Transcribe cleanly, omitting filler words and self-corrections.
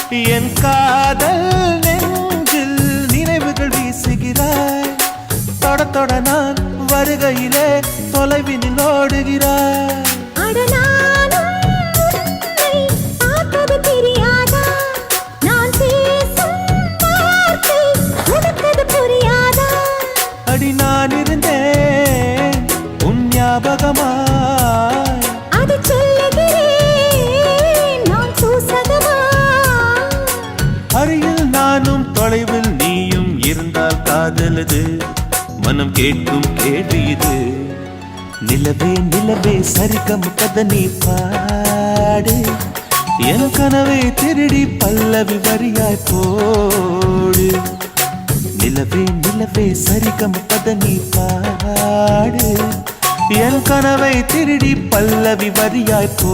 என் காதல் நெஞ்சில் நினைவுகள் வீசுகிறாய். தொட தொட நான் வருகையிலே தொலைவினில் ஓடுகிறாய். அடி நான் இருந்தேன் உன் ஞாபகமாய். அது சொல்லுகிறேன் நான் சூசகமாய். அருகில் நானும் தொலைவில் நீயும் இருந்தால் காதலது மனம் கேட்கும் கேள்வி இது. நிலவே நிலவே சரிகம் கதனி பாடு. என் கனவை திருடி பல்லவி வரியாய் போடு. நிலவே நிலவே சரிகம் கதனி பாடு. என் கனவை திருடி பல்லவி வரியாய் போ.